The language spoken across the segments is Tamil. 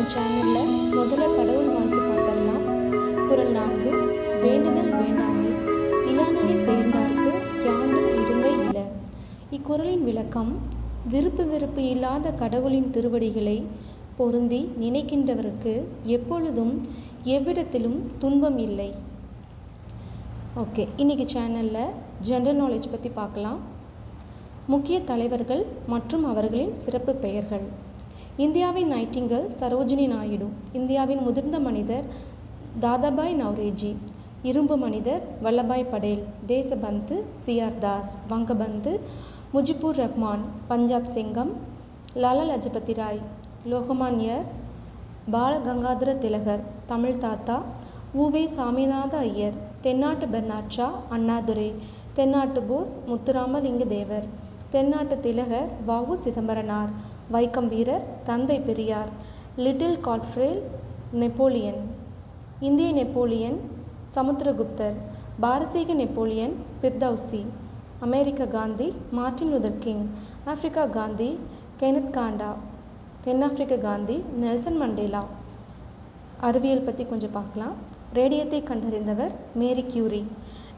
நம்ம சேனலில் முதல்ல கடவுள் வாழ்த்து பார்த்தரலாம். குறள் 4. வேண்டுதல் வேண்டாமை இலானடி சேர்ந்தார்க்கு யாண்டும் இடும்பை இல. இக்குறளின் விளக்கம்: விருப்பு வெறுப்பு இல்லாத கடவுளின் திருவடிகளை பொருந்தி நினைக்கின்றவருக்கு எப்பொழுதும் எவ்விடத்திலும் துன்பம் இல்லை. ஓகே, இன்றைக்கி சேனலில் ஜென்ரல் நாலேஜ் பற்றி பார்க்கலாம். முக்கிய தலைவர்கள் மற்றும் அவர்களின் சிறப்பு பெயர்கள். இந்தியாவின் நைட்டிங்கல் சரோஜினி நாயுடு. இந்தியாவின் முதிர்ந்த மனிதர் தாதாபாய் நவ்ரோஜி. இரும்பு மனிதர் வல்லபாய் படேல். தேசபந்து சிஆர் தாஸ். வங்கபந்து முஜிபுர் ரஹ்மான். பஞ்சாப் சிங்கம் லாலா லஜபதி ராய். லோகமான்யர் பால கங்காதர திலகர். தமிழ் தாத்தா உவே சாமிநாத ஐயர். தென்னாட்டு பெர்னாட் ஷா அண்ணாதுரை. தென்னாட்டு போஸ் முத்துராமலிங்க தேவர். தென்னாட்டு திலகர் வ.உ. சிதம்பரனார். வைக்கம் வீரர் தந்தை பெரியார். Little corporal Napoleon. இந்திய நெப்போலியன் சமுத்திரகுப்தர். பாரசீக நெப்போலியன் பிர்தௌசி. அமெரிக்க Gandhi Martin Luther King. Africa Gandhi Kenneth Kaunda. தென்னாப்பிரிக்க காந்தி நெல்சன் மண்டேலா. அறிவியல் பற்றி கொஞ்சம் பார்க்கலாம். ரேடியத்தை கண்டறிந்தவர் மேரி கியூரி.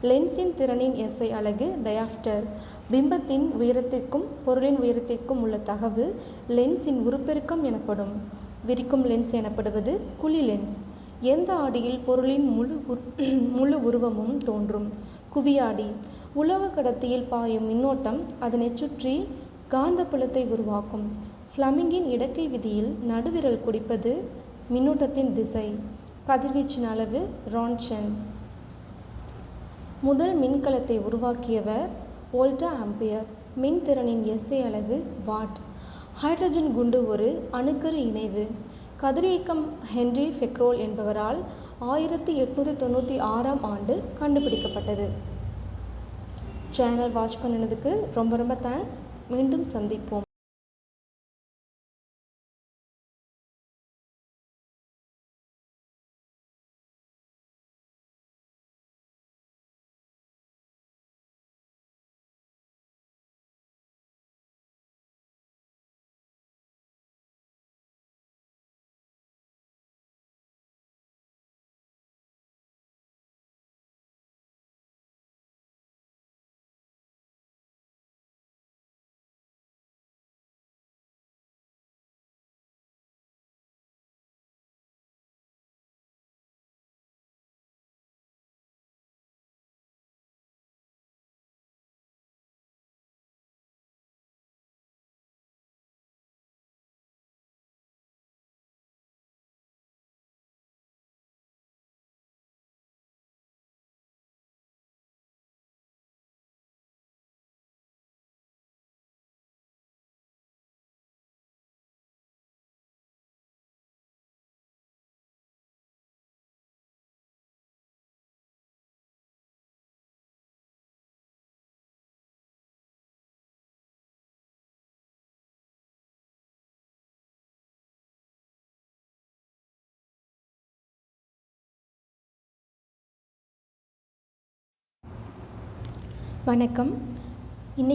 லென்ஸின் திறனின் எஸ்ஐ அலகு டயாப்டர். பிம்பத்தின் உயரத்திற்கும் பொருளின் உயரத்திற்கும் உள்ள தகவு லென்ஸின் உருப்பெருக்கம் எனப்படும். விரிக்கும் லென்ஸ் எனப்படுவது குழி லென்ஸ். எந்த ஆடியில் பொருளின் முழு உருவமும் தோன்றும்? குவியாடி. உலோக கடத்தியில் பாயும் மின்னோட்டம் அதனை சுற்றி காந்தப்புலத்தை உருவாக்கும். ஃப்ளமிங்கின் இடக்கை விதியில் நடுவிரல் குடிப்பது மின்னோட்டத்தின் திசை. கதிர்வீச்சின் அளவு ரான்சன். முதல் மின்கலத்தை உருவாக்கியவர் வோல்டா ஆம்பியர். மின்திறனின் எஸ்ஐ அலகு வாட். ஹைட்ரஜன் குண்டு ஒரு அணுக்கரு இணைவு. கதிரியக்கம் ஹென்றி ஃபெக்ரோல் என்பவரால் 1896ஆம் ஆண்டு கண்டுபிடிக்கப்பட்டது. சேனல் வாட்ச் பண்ணினதுக்கு ரொம்ப தேங்க்ஸ். மீண்டும் சந்திப்போம். வணக்கம். இன்னைக்கு